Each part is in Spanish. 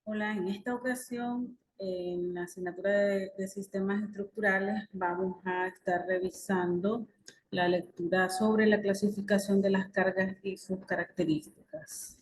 Hola, en esta ocasión, en la asignatura de sistemas estructurales, vamos a estar revisando la lectura sobre la clasificación de las cargas y sus características.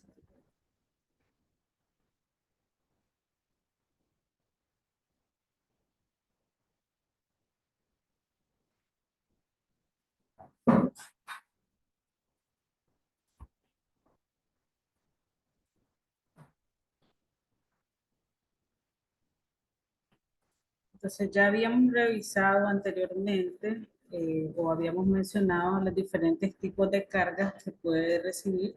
Entonces, ya habíamos revisado anteriormente o habíamos mencionado los diferentes tipos de cargas que puede recibir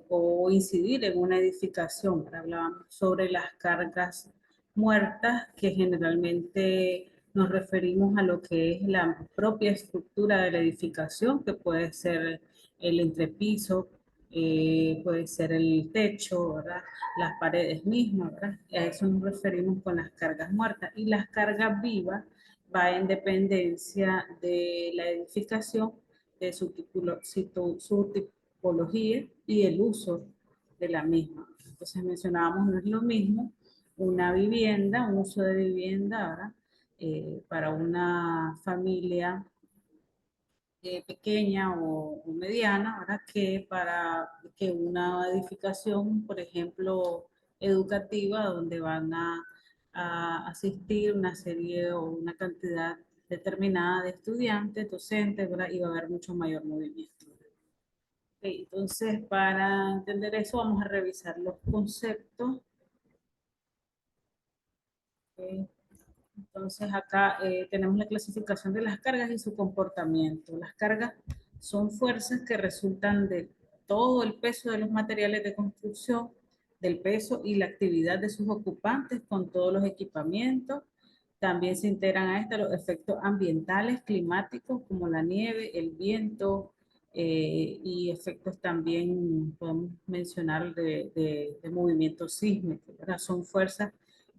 o incidir en una edificación. Hablábamos sobre las cargas muertas, que generalmente nos referimos a lo que es la propia estructura de la edificación, que puede ser el entrepiso, puede ser el techo, ¿verdad? Las paredes mismas, ¿verdad? A eso nos referimos con las cargas muertas. Y las cargas vivas va en dependencia de la edificación, de su tipología y el uso de la misma. Entonces mencionábamos, no es lo mismo una vivienda, un uso de vivienda, ¿verdad? Para una familia pequeña o mediana, ¿verdad? Que para que una edificación, por ejemplo, educativa, donde van a asistir una serie o una cantidad determinada de estudiantes, docentes, ¿verdad? Y va a haber mucho mayor movimiento. Okay, entonces, para entender eso, vamos a revisar los conceptos. Okay. Entonces, acá tenemos la clasificación de las cargas y su comportamiento. Las cargas son fuerzas que resultan de todo el peso de los materiales de construcción, del peso y la actividad de sus ocupantes con todos los equipamientos. También se integran a esto los efectos ambientales, climáticos, como la nieve, el viento, y efectos también podemos mencionar de movimiento sísmico, ¿verdad? Son fuerzas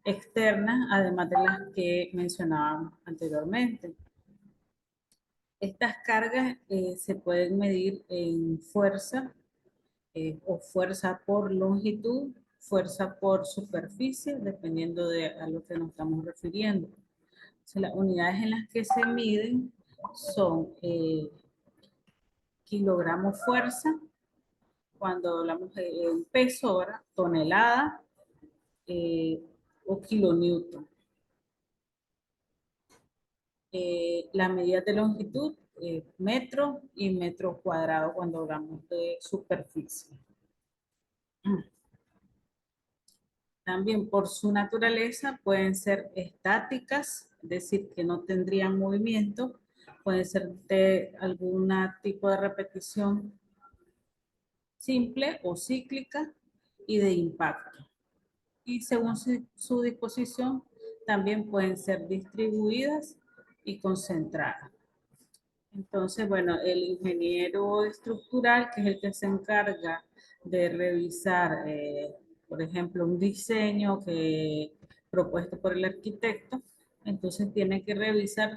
externas, además de las que mencionábamos anteriormente. Estas cargas se pueden medir en fuerza o fuerza por longitud, fuerza por superficie, dependiendo de a lo que nos estamos refiriendo. O sea, las unidades en las que se miden son kilogramos fuerza, cuando hablamos de peso, ¿verdad? Tonelada eh, o kilonewton. La medida de longitud, metro y metro cuadrado cuando hablamos de superficie. También por su naturaleza pueden ser estáticas, es decir, que no tendrían movimiento, pueden ser de algún tipo de repetición simple o cíclica y de impacto. Y según su disposición, también pueden ser distribuidas y concentradas. Entonces, bueno, el ingeniero estructural, que es el que se encarga de revisar, por ejemplo, un diseño que propuesto por el arquitecto, entonces tiene que revisar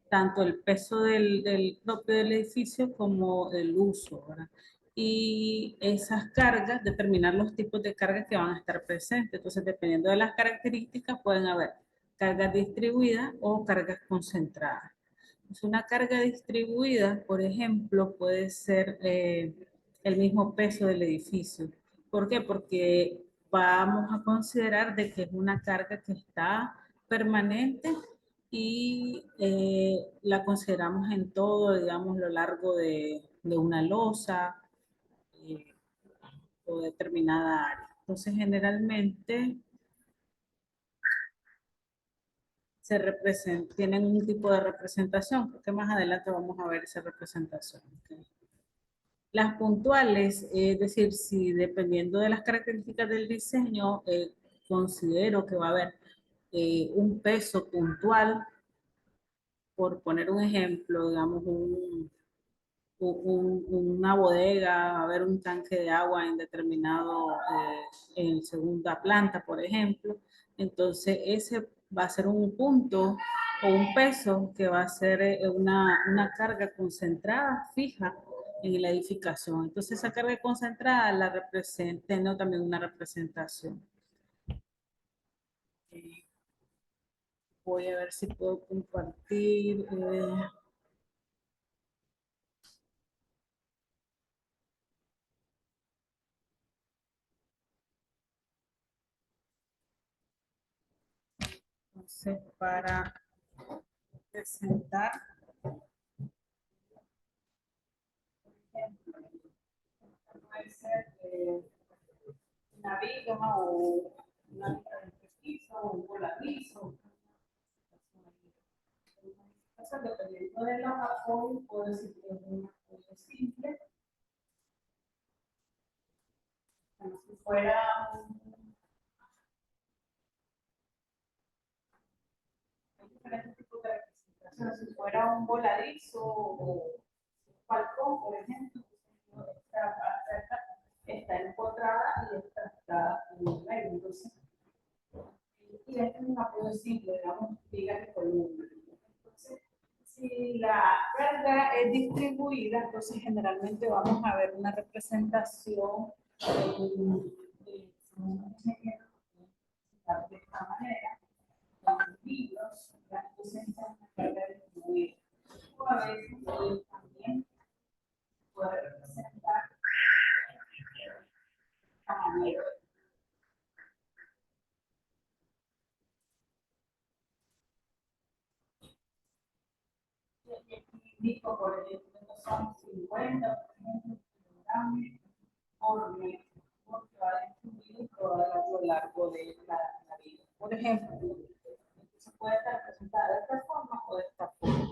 tanto el peso del propio del edificio como el uso, ¿verdad? Y esas cargas, determinar los tipos de cargas que van a estar presentes. Entonces, dependiendo de las características, pueden haber cargas distribuidas o cargas concentradas. Una carga distribuida, por ejemplo, puede ser el mismo peso del edificio. ¿Por qué? Porque vamos a considerar de que es una carga que está permanente y la consideramos en todo, digamos, lo largo de una losa eh, o determinada área. Entonces, generalmente tienen un tipo de representación, porque más adelante vamos a ver esa representación. ¿Okay? Las puntuales, es decir, si dependiendo de las características del diseño, considero que va a haber un peso puntual, por poner un ejemplo, digamos, una bodega, va a haber un tanque de agua en determinado, en segunda planta, por ejemplo. Entonces, ese va a ser un punto o un peso que va a ser una carga concentrada, fija, en la edificación. Entonces esa carga concentrada la representa, tiene también una representación. Voy a ver si puedo compartir. Entonces, para presentar, puede ser una viga o una viga de piso o un voladizo. Entonces, dependiendo de los apoyos, puedo decir que es un apoyo simple, como si fuera hay diferentes tipos de representación, si fuera un voladizo o un balcón, por ejemplo, esta parte de acá está empotrada y esta está en el medio. Entonces, y este es un apoyo simple, digamos, vigas de columna. Entonces, si la carga es distribuida, entonces generalmente vamos a ver una representación de esta manera, con libros, representan la carga distribuida. O a veces también puede representar de esta manera. Indico, por ejemplo, son 50, por ejemplo, kilogramos por mes, porque va a distribuir a lo largo de la vida. Por ejemplo, se puede estar representada de esta forma o de esta forma.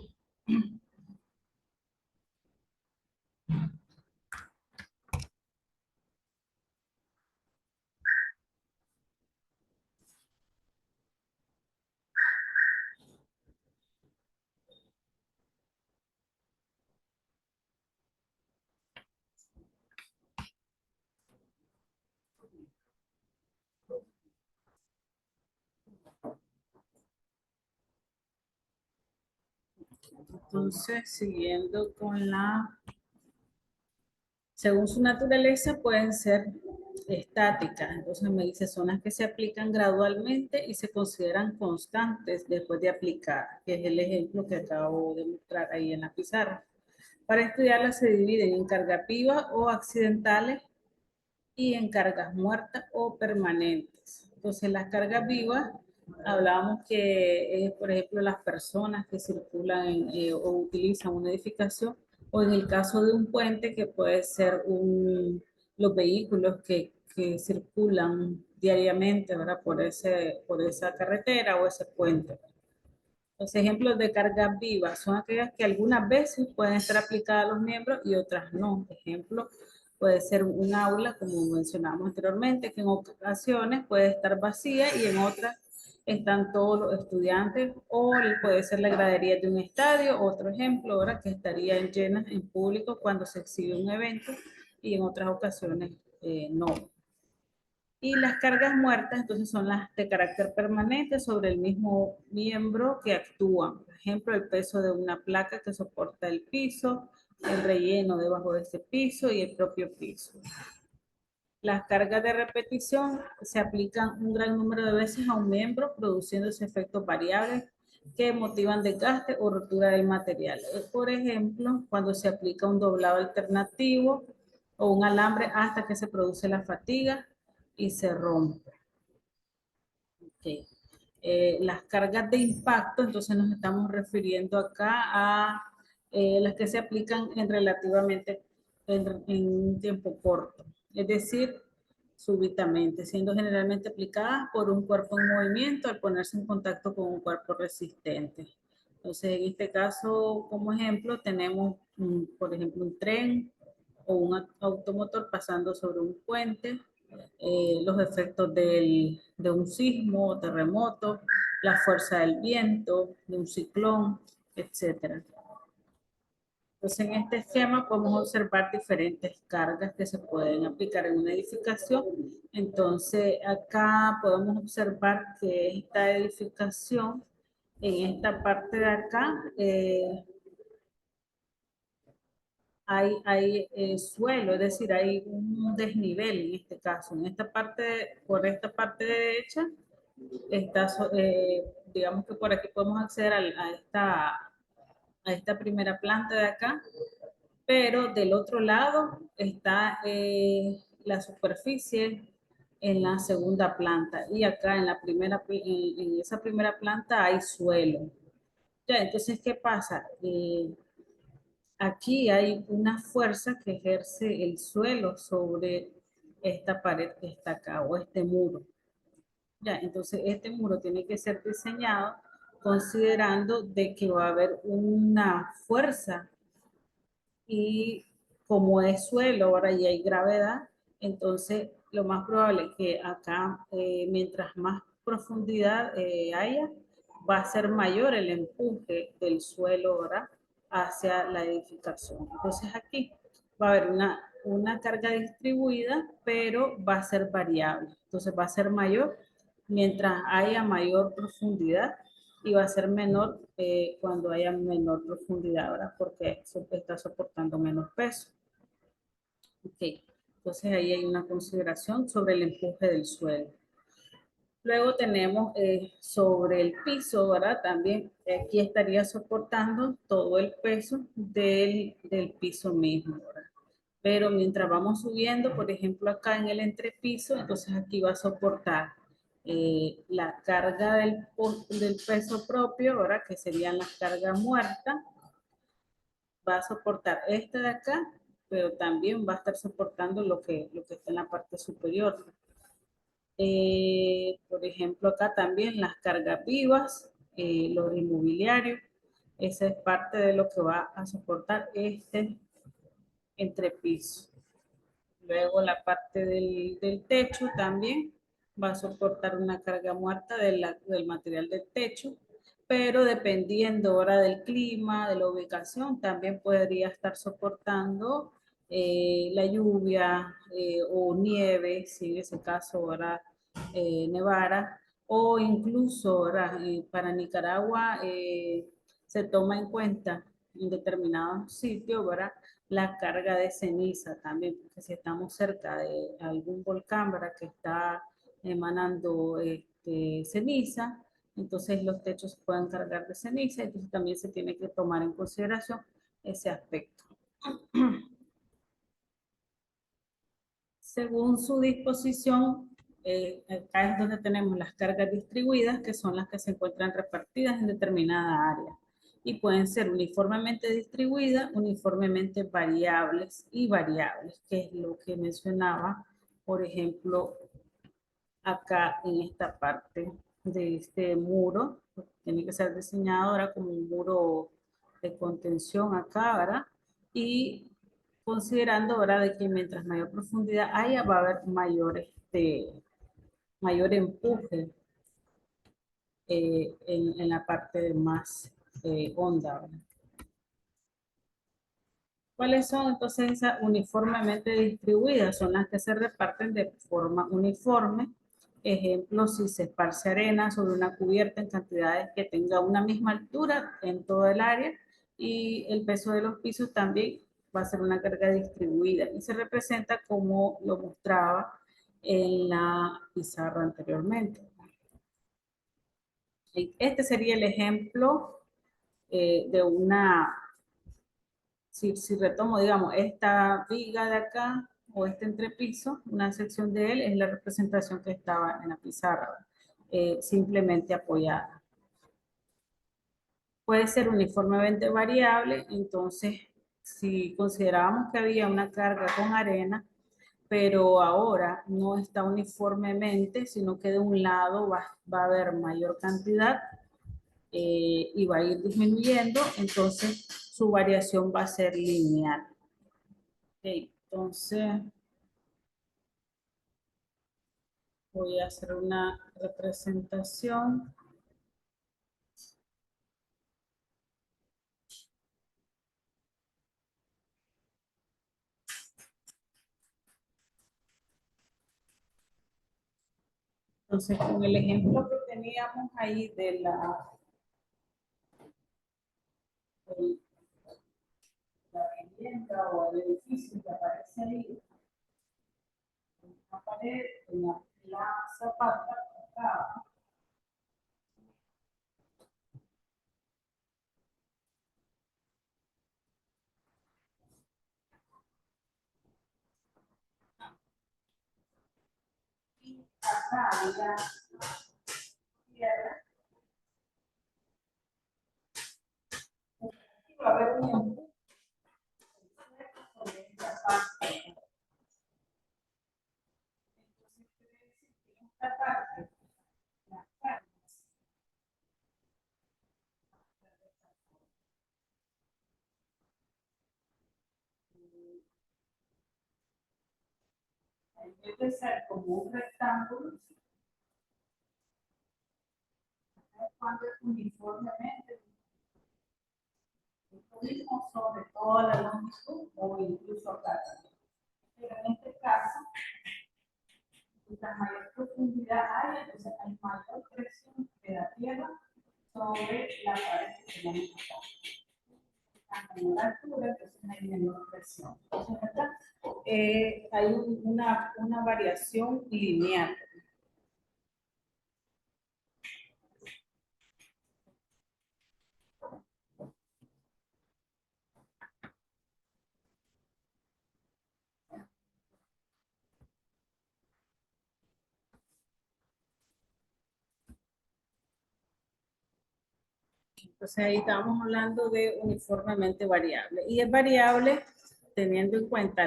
Entonces, siguiendo con según su naturaleza, pueden ser estáticas. Entonces me dice, son las que se aplican gradualmente y se consideran constantes después de aplicar, que es el ejemplo que acabo de mostrar ahí en la pizarra. Para estudiarlas se dividen en cargas vivas o accidentales y en cargas muertas o permanentes. Entonces las cargas vivas, hablábamos que, por ejemplo, las personas que circulan o utilizan una edificación, o en el caso de un puente que puede ser los vehículos que circulan diariamente, ¿verdad? Por esa carretera o ese puente. Los ejemplos de cargas vivas son aquellas que algunas veces pueden estar aplicadas a los miembros y otras no. Ejemplo, puede ser un aula, como mencionamos anteriormente, que en ocasiones puede estar vacía y en otras están todos los estudiantes, o puede ser la gradería de un estadio. Otro ejemplo, ahora que estarían llenas en público cuando se exhibe un evento y en otras ocasiones no. Y las cargas muertas, entonces, son las de carácter permanente sobre el mismo miembro que actúan. Por ejemplo, el peso de una placa que soporta el piso, el relleno debajo de ese piso y el propio piso. Las cargas de repetición se aplican un gran número de veces a un miembro, produciéndose efectos variables que motivan desgaste o rotura del material. Por ejemplo, cuando se aplica un doblado alternativo o un alambre hasta que se produce la fatiga y se rompe. Okay. Las cargas de impacto, entonces nos estamos refiriendo acá a las que se aplican relativamente en un tiempo corto, es decir, súbitamente, siendo generalmente aplicadas por un cuerpo en movimiento al ponerse en contacto con un cuerpo resistente. Entonces, en este caso, como ejemplo, tenemos, por ejemplo, un tren o un automotor pasando sobre un puente, los efectos de un sismo o terremoto, la fuerza del viento, de un ciclón, etc. Entonces, en este esquema podemos observar diferentes cargas que se pueden aplicar en una edificación. Entonces, acá podemos observar que esta edificación, en esta parte de acá, hay suelo, es decir, hay un desnivel en este caso. En esta parte, por esta parte derecha, está, digamos que por aquí podemos acceder a esta primera planta de acá, pero del otro lado está la superficie en la segunda planta y acá en en esa primera planta hay suelo. Ya, entonces, ¿qué pasa? Aquí hay una fuerza que ejerce el suelo sobre esta pared que está acá o este muro. Ya, entonces este muro tiene que ser diseñado considerando de que va a haber una fuerza y como es suelo ahora y hay gravedad, entonces lo más probable es que acá, mientras más profundidad haya, va a ser mayor el empuje del suelo ahora hacia la edificación. Entonces aquí va a haber una carga distribuida, pero va a ser variable. Entonces va a ser mayor mientras haya mayor profundidad y va a ser menor cuando haya menor profundidad, ¿verdad? Porque está soportando menos peso. Ok, entonces ahí hay una consideración sobre el empuje del suelo. Luego tenemos sobre el piso, ¿verdad? También aquí estaría soportando todo el peso del piso mismo, ¿verdad? Pero mientras vamos subiendo, por ejemplo, acá en el entrepiso, entonces aquí va a soportar la carga del peso propio, ¿verdad? Que serían las cargas muertas. Va a soportar esta de acá, pero también va a estar soportando lo que está en la parte superior. Por ejemplo, acá también las cargas vivas, los inmobiliarios, esa es parte de lo que va a soportar este entrepiso. Luego la parte del techo también va a soportar una carga muerta del material del techo, pero dependiendo ahora del clima, de la ubicación, también podría estar soportando la lluvia o nieve, si en ese caso ahora nevara, o incluso ahora para Nicaragua se toma en cuenta en determinados sitios, ¿verdad? La carga de ceniza también, porque si estamos cerca de algún volcán, ¿verdad? Que está emanando ceniza, entonces los techos se pueden cargar de ceniza, entonces también se tiene que tomar en consideración ese aspecto. Según su disposición, acá es donde tenemos las cargas distribuidas, que son las que se encuentran repartidas en determinada área. Y pueden ser uniformemente distribuidas, uniformemente variables y variables, que es lo que mencionaba, por ejemplo, acá en esta parte de este muro. Tiene que ser diseñado ahora como un muro de contención acá, ¿verdad? Y considerando ahora de que mientras mayor profundidad haya, va a haber mayor empuje en la parte más honda, ¿verdad? ¿Cuáles son entonces esas uniformemente distribuidas? Son las que se reparten de forma uniforme. Ejemplo, si se esparce arena sobre una cubierta en cantidades que tenga una misma altura en todo el área y el peso de los pisos también va a ser una carga distribuida y se representa como lo mostraba en la pizarra anteriormente. Este sería el ejemplo de una si retomo, digamos, esta viga de acá o este entrepiso, una sección de él es la representación que estaba en la pizarra, simplemente apoyada. Puede ser uniformemente variable, entonces si considerábamos que había una carga con arena, pero ahora no está uniformemente, sino que de un lado va a haber mayor cantidad y va a ir disminuyendo, entonces su variación va a ser lineal. Okay, entonces voy a hacer una representación. Entonces, con el ejemplo que teníamos ahí de la vivienda o el edificio que aparece ahí, una pared, la zapata acá, y acá la tierra, y va a haber un empuje sobre esta parte. Entonces, quiere decir que esta parte, las cargas, en vez de ser como un rectángulo, cuando es uniformemente, lo mismo sobre toda la longitud o incluso acá. Pero en este caso, mientras mayor profundidad hay, entonces hay mayor presión de la tierra sobre la pared que tenemos acá. A menor altura, entonces hay menor presión. Entonces, acá hay una variación lineal. Entonces ahí estamos hablando de uniformemente variable. Y es variable teniendo en cuenta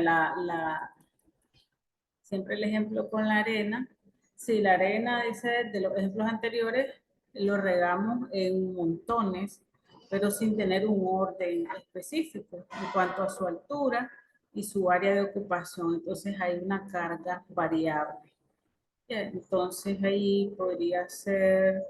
siempre el ejemplo con la arena. Si la arena, dice de los ejemplos anteriores, lo regamos en montones, pero sin tener un orden específico en cuanto a su altura y su área de ocupación. Entonces hay una carga variable. Entonces ahí podría ser...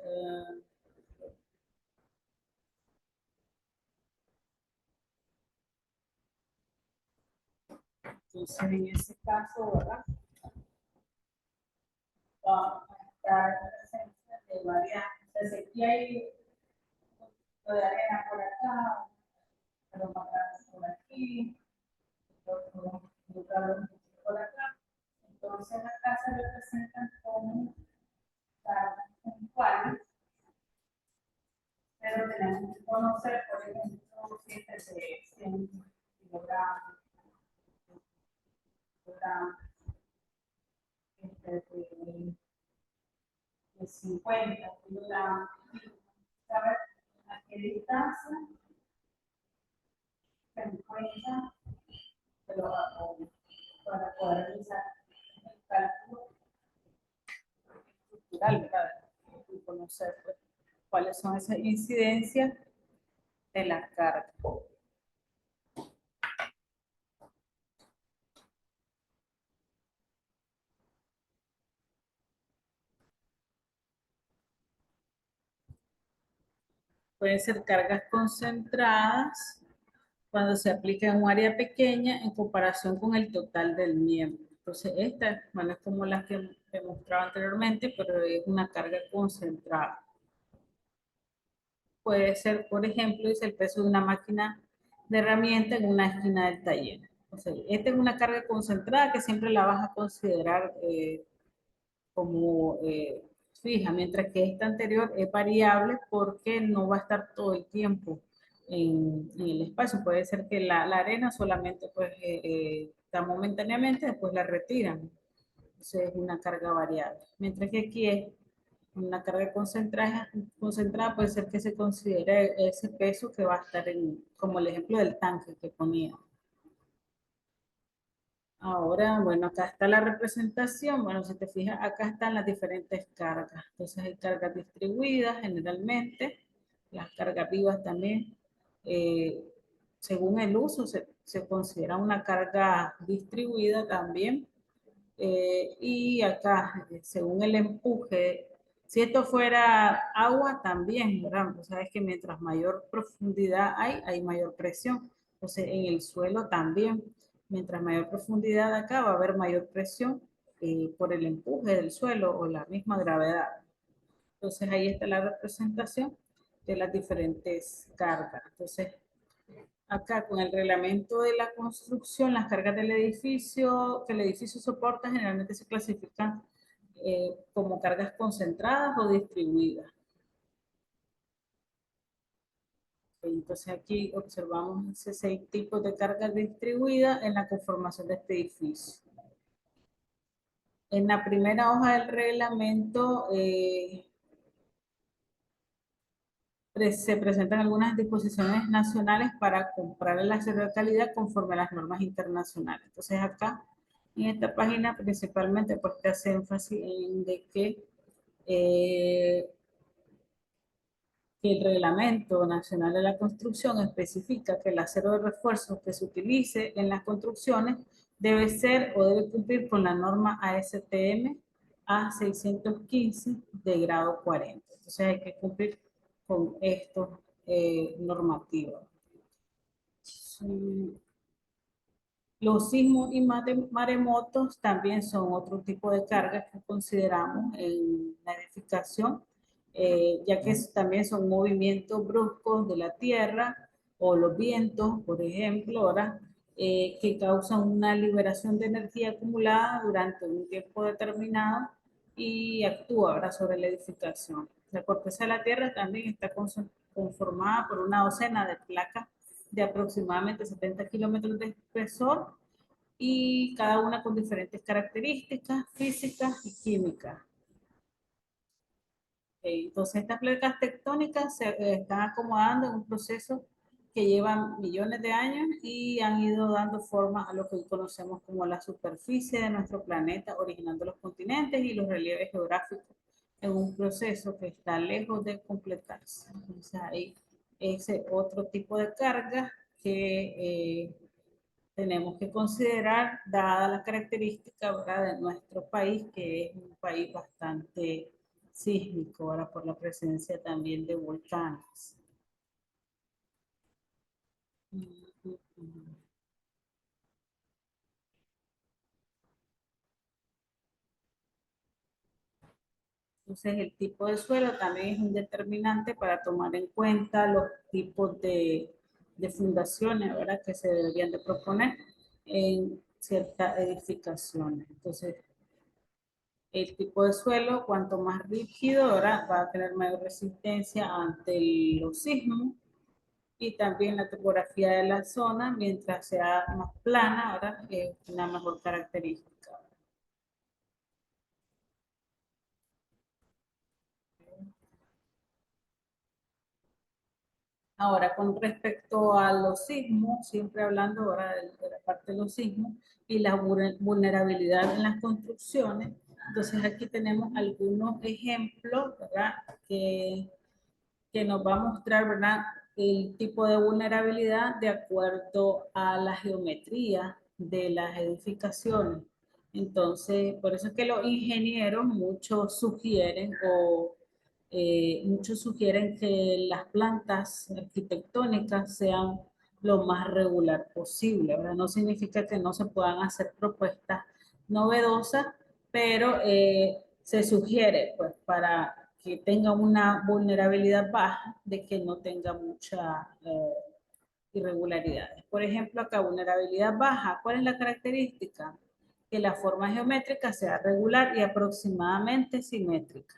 entonces en ese caso, ¿verdad? Va a estar presencia de varias. Entonces aquí hay un poquito de arena por acá, pero más grande por aquí, otro por acá. Entonces acá se representan como cargas puntuales, pero tenemos que conocer, por ejemplo, si este es de 100 kilogramos, este de 50 kilogramos, saber a qué distancia se encuentra, pero para poder realizar el cálculo estructural, ¿verdad? Y conocer pues, cuáles son esas incidencias de la carga. Pueden ser cargas concentradas cuando se aplica en un área pequeña en comparación con el total del miembro. Entonces, esta, bueno, es como las que he mostrado anteriormente, pero es una carga concentrada. Puede ser, por ejemplo, es el peso de una máquina de herramienta en una esquina del taller. O sea, esta es una carga concentrada que siempre la vas a considerar como fija, mientras que esta anterior es variable porque no va a estar todo el tiempo en el espacio. Puede ser que la arena solamente pues, está momentáneamente, después la retiran. Entonces es una carga variable. Mientras que aquí es una carga concentrada puede ser que se considere ese peso que va a estar en, como el ejemplo del tanque que ponía. Ahora, bueno, acá está la representación. Bueno, si te fijas, acá están las diferentes cargas. Entonces hay cargas distribuidas generalmente, las cargas vivas también. Eh, Según el uso, se considera una carga distribuida también. Y acá, según el empuje, si esto fuera agua también, ¿verdad? O sea, es que mientras mayor profundidad hay mayor presión. Entonces, en el suelo también, mientras mayor profundidad acá va a haber mayor presión por el empuje del suelo o la misma gravedad. Entonces, ahí está la representación de las diferentes cargas. Entonces, acá con el reglamento de la construcción, las cargas del edificio, que el edificio soporta, generalmente se clasifican como cargas concentradas o distribuidas. Entonces aquí observamos esos 6 tipos de cargas distribuidas en la conformación de este edificio. En la primera hoja del reglamento se presentan algunas disposiciones nacionales para comprar el acero de calidad conforme a las normas internacionales. Entonces acá, en esta página, principalmente pues te hace énfasis en de que el Reglamento Nacional de la Construcción especifica que el acero de refuerzo que se utilice en las construcciones debe ser o debe cumplir con la norma ASTM A615 de grado 40. Entonces hay que cumplir con estos normativos. Los sismos y maremotos también son otro tipo de cargas que consideramos en la edificación, ya que también son movimientos bruscos de la tierra o los vientos, por ejemplo, ahora, que causan una liberación de energía acumulada durante un tiempo determinado y actúa ahora sobre la edificación. La corteza de la tierra también está conformada por una docena de placas de aproximadamente 70 kilómetros de espesor y cada una con diferentes características físicas y químicas. Entonces estas placas tectónicas se están acomodando en un proceso que lleva millones de años y han ido dando forma a lo que hoy conocemos como la superficie de nuestro planeta, originando los continentes y los relieves geográficos en un proceso que está lejos de completarse. Entonces hay ese otro tipo de carga que tenemos que considerar, dada la característica, ¿verdad?, de nuestro país, que es un país bastante sísmico, ahora por la presencia también de volcanes. Entonces, el tipo de suelo también es un determinante para tomar en cuenta los tipos de fundaciones, ¿verdad?, que se deberían de proponer en ciertas edificaciones. Entonces, el tipo de suelo, cuanto más rígido, ahora va a tener mayor resistencia ante los sismos y también la topografía de la zona, mientras sea más plana, ahora es una mejor característica. Ahora, con respecto a los sismos, siempre hablando ahora de la parte de los sismos y la vulnerabilidad en las construcciones, entonces aquí tenemos algunos ejemplos, ¿verdad?, que nos va a mostrar, ¿verdad?, el tipo de vulnerabilidad de acuerdo a la geometría de las edificaciones. Entonces, por eso es que los ingenieros muchos sugieren que las plantas arquitectónicas sean lo más regular posible, ¿verdad? No significa que no se puedan hacer propuestas novedosas, pero se sugiere, pues, para que tenga una vulnerabilidad baja, de que no tenga mucha irregularidades. Por ejemplo, acá vulnerabilidad baja, ¿cuál es la característica? Que la forma geométrica sea regular y aproximadamente simétrica.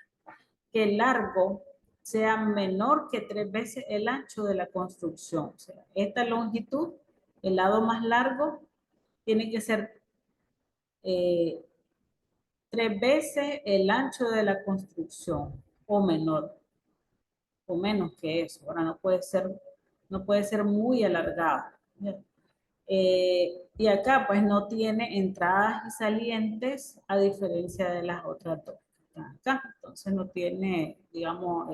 Que el largo sea menor que 3 veces el ancho de la construcción. O sea, esta longitud, el lado más largo, tiene que ser 3 veces el ancho de la construcción o menor, o menos que eso. Ahora no puede ser muy alargado. Y acá pues no tiene entradas y salientes a diferencia de las otras dos que están acá. Entonces no tiene, digamos,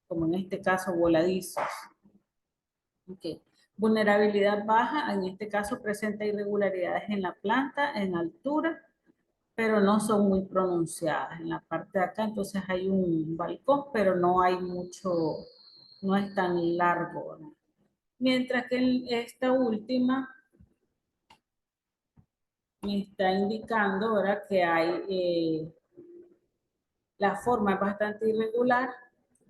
como en este caso, voladizos. Okay. Vulnerabilidad baja, en este caso presenta irregularidades en la planta, en altura, pero no son muy pronunciadas. En la parte de acá entonces hay un balcón, pero no hay mucho, no es tan largo, ¿no? Mientras que en esta última me está indicando ahora que hay, la forma es bastante irregular,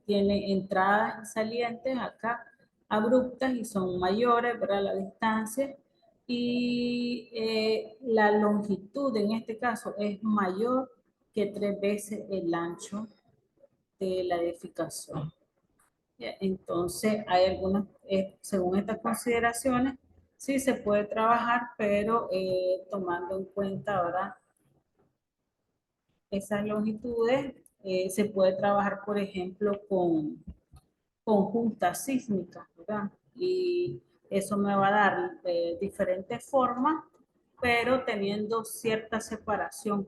tiene entradas y salientes acá abruptas y son mayores, ¿verdad? La distancia y la longitud en este caso es mayor que 3 veces el ancho de la edificación. Ya, entonces, hay algunas, según estas consideraciones, sí se puede trabajar, pero tomando en cuenta ahora esas longitudes, se puede trabajar, por ejemplo, con juntas sísmicas, ¿verdad? Y eso me va a dar diferentes formas, pero teniendo cierta separación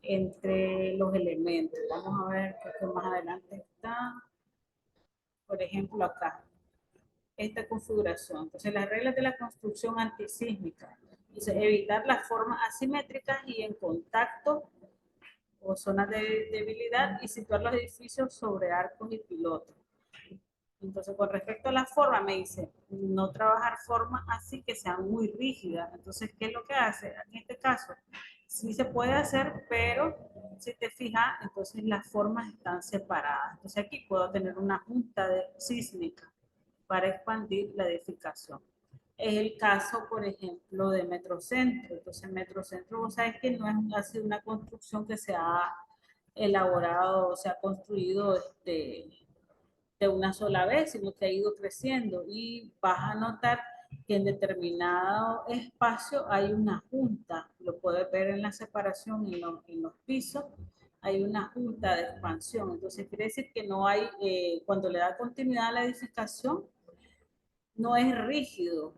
entre los elementos. Vamos a ver qué más adelante está. Por ejemplo, acá, esta configuración. Entonces, las reglas de la construcción antisísmica. Entonces, evitar las formas asimétricas y en contacto o zonas de debilidad y situar los edificios sobre arcos y pilotos. Entonces, con respecto a la forma, me dice, no trabajar formas así que sean muy rígidas. Entonces, ¿qué es lo que hace? En este caso, sí se puede hacer, pero si te fijas, entonces las formas están separadas. Entonces, aquí puedo tener una junta de sísmica para expandir la edificación. Es el caso, por ejemplo, de Metrocentro. Entonces, Metrocentro, vos sabés que no es así una construcción que se ha elaborado, se ha construido de una sola vez, sino que ha ido creciendo y vas a notar que en determinado espacio hay una junta, lo puedes ver en la separación en los pisos, hay una junta de expansión, entonces quiere decir que no hay, cuando le da continuidad a la edificación, no es rígido,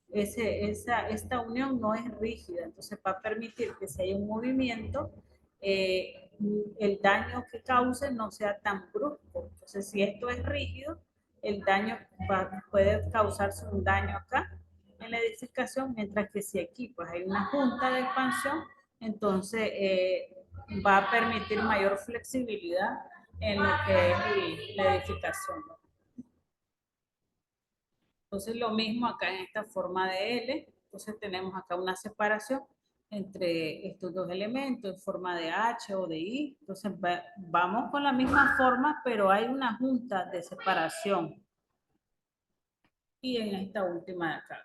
esta unión no es rígida, entonces va a permitir que si hay un movimiento, el daño que cause no sea tan brusco. Entonces, si esto es rígido, el daño puede causarse un daño acá en la edificación, mientras que si aquí pues hay una junta de expansión, entonces va a permitir mayor flexibilidad en lo que es la edificación. Entonces lo mismo acá en esta forma de L, entonces tenemos acá una separación entre estos dos elementos en forma de H o de I, entonces vamos con la misma forma, pero hay una junta de separación. Y en esta última de acá.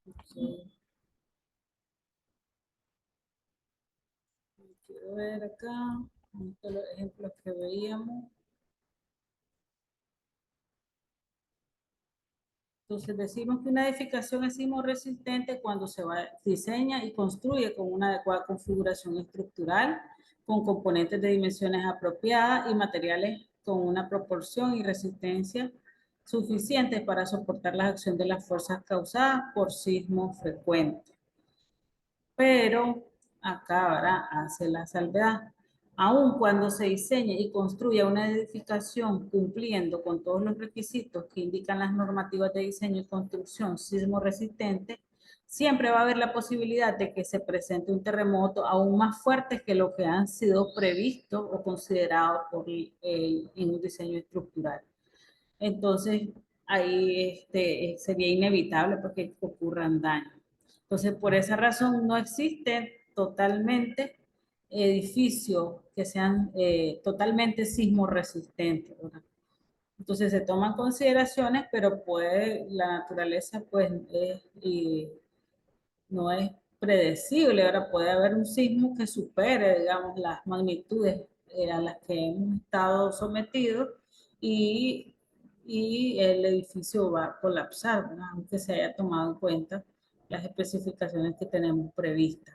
Okay. Quiero ver acá, los ejemplos que veíamos. Entonces decimos que una edificación es sismorresistente cuando se diseña y construye con una adecuada configuración estructural, con componentes de dimensiones apropiadas y materiales con una proporción y resistencia suficientes para soportar la acción de las fuerzas causadas por sismos frecuentes. Pero acá ahora hace la salvedad. Aun cuando se diseñe y construya una edificación cumpliendo con todos los requisitos que indican las normativas de diseño y construcción sismo resistente, siempre va a haber la posibilidad de que se presente un terremoto aún más fuerte que lo que han sido previstos o considerados en un diseño estructural. Entonces, ahí sería inevitable porque ocurran daños. Entonces, por esa razón no existe totalmente edificios que sean totalmente sismo resistentes, ¿verdad? Entonces se toman consideraciones, pero puede, la naturaleza pues no es predecible. Ahora puede haber un sismo que supere, digamos, las magnitudes a las que hemos estado sometidos y, y el edificio va a colapsar, ¿verdad? Aunque se haya tomado en cuenta las especificaciones que tenemos previstas.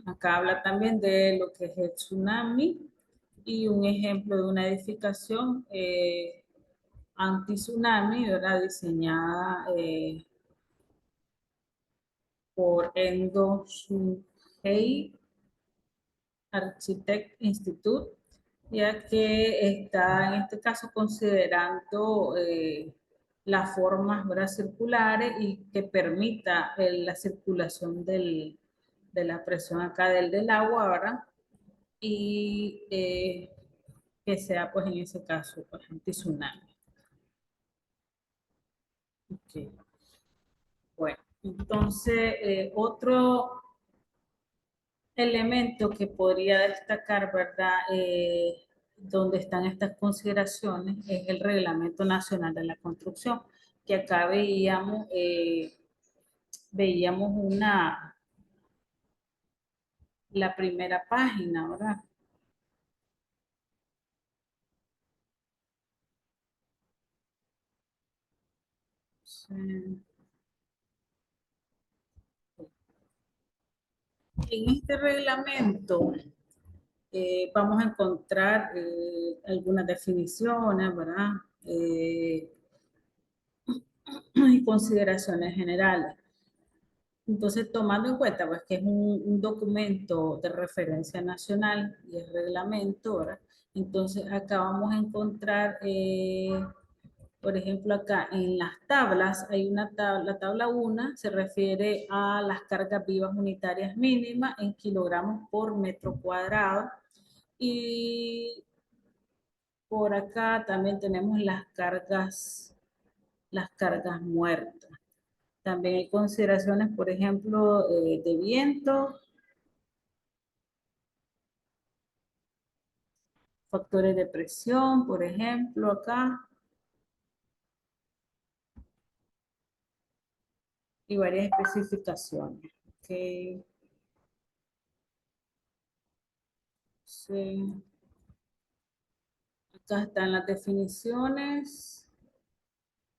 Acá habla también de lo que es el tsunami y un ejemplo de una edificación anti-tsunami, ¿verdad? Diseñada por Endo Shuhei Architect Institute, ya que está en este caso considerando las formas, ¿verdad?, circulares y que permita la circulación de la presión acá del agua, ¿verdad? Y que sea, pues en ese caso, pues anti-tsunami. Okay. Bueno, Entonces, otro elemento que podría destacar, ¿verdad? Donde están estas consideraciones es el Reglamento Nacional de la Construcción, que acá veíamos la primera página, ¿verdad? Sí. En este reglamento vamos a encontrar algunas definiciones, ¿verdad? Y consideraciones generales. Entonces, tomando en cuenta pues, que es un documento de referencia nacional y el reglamento, ¿verdad? Entonces, acá vamos a encontrar, por ejemplo, acá en las tablas, hay una tabla, la tabla 1 se refiere a las cargas vivas unitarias mínimas en kilogramos por metro cuadrado. Y por acá también tenemos las cargas muertas. También hay consideraciones, por ejemplo, de viento, factores de presión, por ejemplo, acá, y varias especificaciones. Okay. Sí. Acá están las definiciones,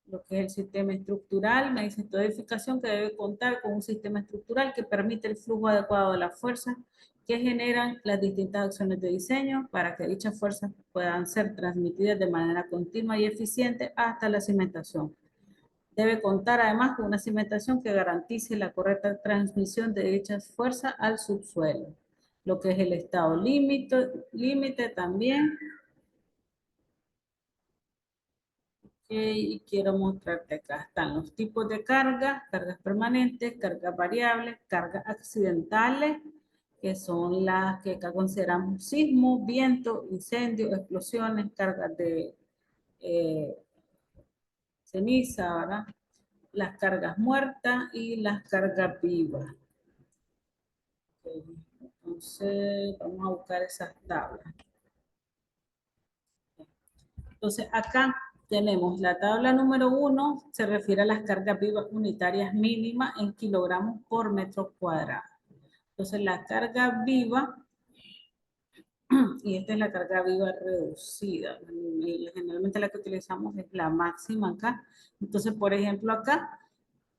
lo que es el sistema estructural. Me dice toda edificación que debe contar con un sistema estructural que permite el flujo adecuado de las fuerzas que generan las distintas acciones de diseño para que dichas fuerzas puedan ser transmitidas de manera continua y eficiente hasta la cimentación. Debe contar además con una cimentación que garantice la correcta transmisión de dichas fuerzas al subsuelo, lo que es el estado límite también. Y quiero mostrarte acá. Están los tipos de cargas, cargas permanentes, cargas variables, cargas accidentales, que son las que acá consideramos sismo, viento, incendio, explosiones, cargas de eh, ceniza, ¿verdad? Las cargas muertas y las cargas vivas. Entonces, vamos a buscar esas tablas. Entonces, acá tenemos la tabla número 1, se refiere a las cargas vivas unitarias mínimas en kilogramos por metro cuadrado. Entonces, la carga viva, y esta es la carga viva reducida. Generalmente la que utilizamos es la máxima acá. Entonces, por ejemplo, acá,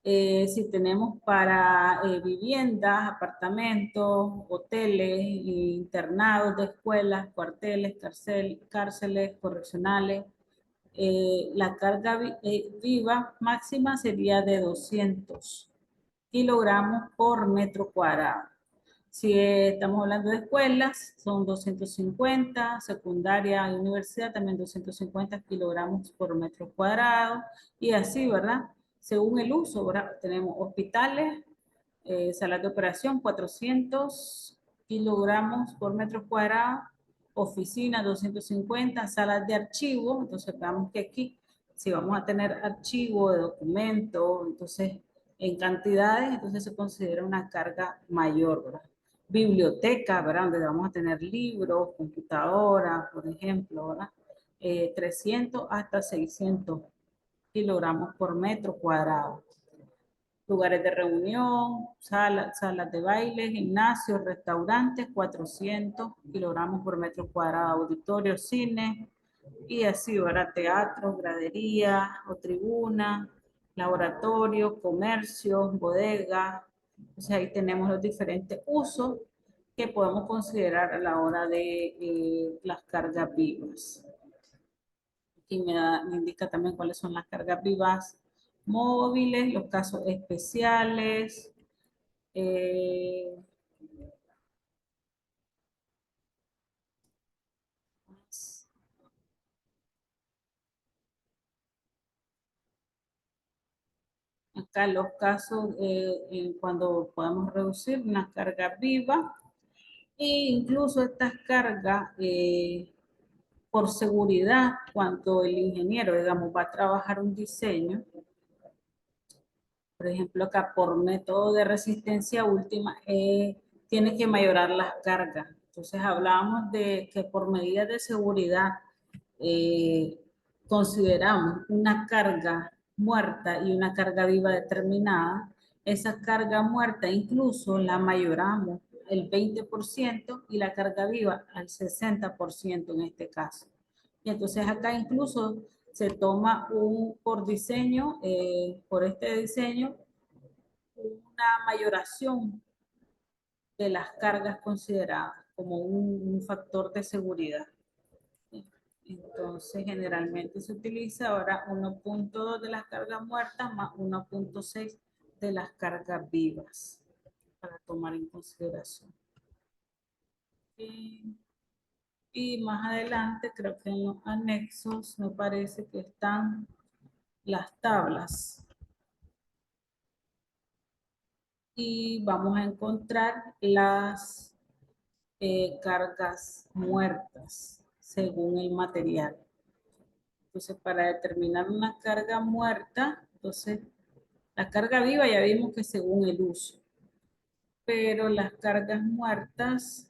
si tenemos para viviendas, apartamentos, hoteles, internados de escuelas, cuarteles, cárceles correccionales, la carga viva máxima sería de 200 kilogramos por metro cuadrado. Si estamos hablando de escuelas, son 250, secundaria y universidad también 250 kilogramos por metro cuadrado, y así, ¿verdad? Según el uso, ¿verdad? Tenemos hospitales, salas de operación, 400 kilogramos por metro cuadrado, oficinas, 250, salas de archivo. Entonces, veamos que aquí, si vamos a tener archivo de documentos, entonces, en cantidades, entonces se considera una carga mayor, ¿verdad? Biblioteca, ¿verdad? Donde vamos a tener libros, computadoras, por ejemplo, ¿verdad? 300 hasta 600 kilogramos por metro cuadrado. Lugares de reunión, salas de baile, gimnasios, restaurantes, 400 kilogramos por metro cuadrado, auditorio, cine, y así, ¿verdad? Teatro, gradería o tribuna, laboratorio, comercio, bodega. Entonces ahí tenemos los diferentes usos que podemos considerar a la hora de las cargas vivas. Aquí me indica también cuáles son las cargas vivas móviles, los casos especiales. eh, Acá los casos cuando podemos reducir una carga viva, e incluso estas cargas por seguridad, cuando el ingeniero, digamos, va a trabajar un diseño, Por ejemplo, acá por método de resistencia última, tiene que mayorar las cargas. Entonces hablábamos de que por medidas de seguridad eh, consideramos una carga muerta y una carga viva determinada. Esa carga muerta incluso la mayoramos el 20% y la carga viva al 60% en este caso. Y entonces acá incluso se toma por diseño, por este diseño, una mayoración de las cargas consideradas como un factor de seguridad. Entonces, generalmente se utiliza ahora 1.2 de las cargas muertas más 1.6 de las cargas vivas para tomar en consideración. Y más adelante, creo que en los anexos, me parece que están las tablas. Y vamos a encontrar las cargas muertas según el material. Entonces, para determinar una carga muerta, entonces, la carga viva ya vimos que según el uso, pero las cargas muertas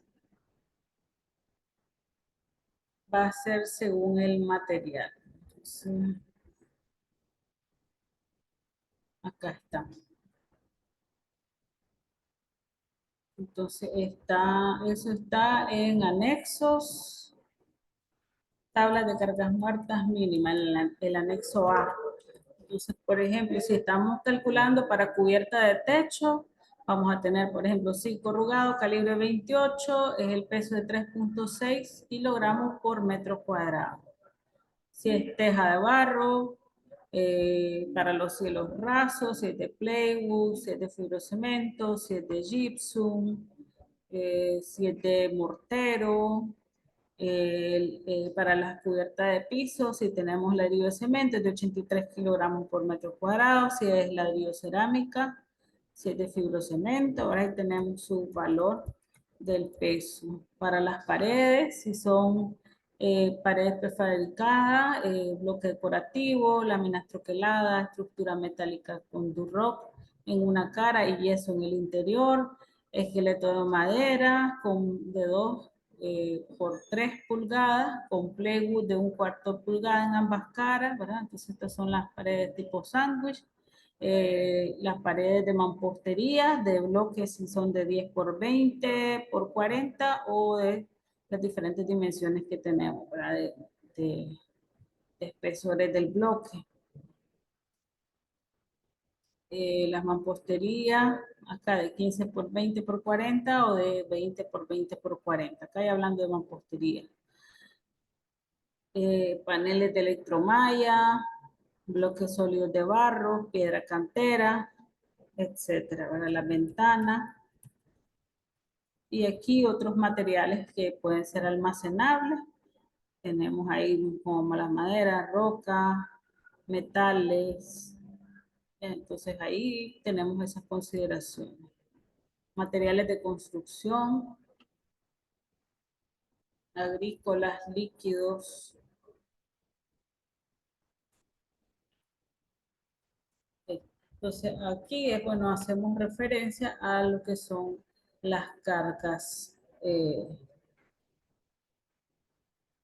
va a ser según el material. Entonces, acá está. Entonces, eso está en anexos, tablas de cargas muertas mínimas, el anexo A. Entonces, por ejemplo, si estamos calculando para cubierta de techo, vamos a tener, por ejemplo, 5 corrugado, calibre 28, es el peso de 3.6 kilogramos por metro cuadrado. Si es teja de barro, para los cielos rasos, si es de plywood, si es de fibrocemento, si es de gypsum, si es de mortero, para las cubiertas de piso, si tenemos ladrillo de cemento, es de 83 kilogramos por metro cuadrado, si es ladrillo cerámica, si es de fibrocemento, ahora ahí tenemos su valor del peso. Para las paredes, si son paredes prefabricadas, bloque decorativo, láminas troqueladas, estructura metálica con Duroc en una cara y yeso en el interior, esqueleto de madera de 2 por 3 pulgadas, con plywood de 1/4 pulgada en ambas caras, ¿verdad? Entonces estas son las paredes tipo sándwich. Las paredes de mampostería, de bloques si son de 10 por 20 por 40 o de las diferentes dimensiones que tenemos, ¿verdad? De espesores del bloque. Las mamposterías, acá de 15 por 20 por 40 o de 20 por 20 por 40. Acá ya hablando de mampostería. Paneles de electromalla, bloques sólidos de barro, piedra cantera, etcétera, para las ventanas. Y aquí otros materiales que pueden ser almacenables. Tenemos ahí como la madera, roca, metales. Entonces ahí tenemos esas consideraciones. Materiales de construcción, agrícolas, líquidos. Entonces aquí es bueno, hacemos referencia a lo que son eh,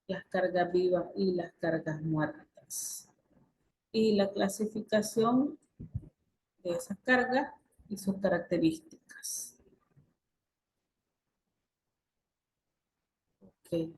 las cargas vivas y las cargas muertas. Y la clasificación de esas cargas y sus características. Okay.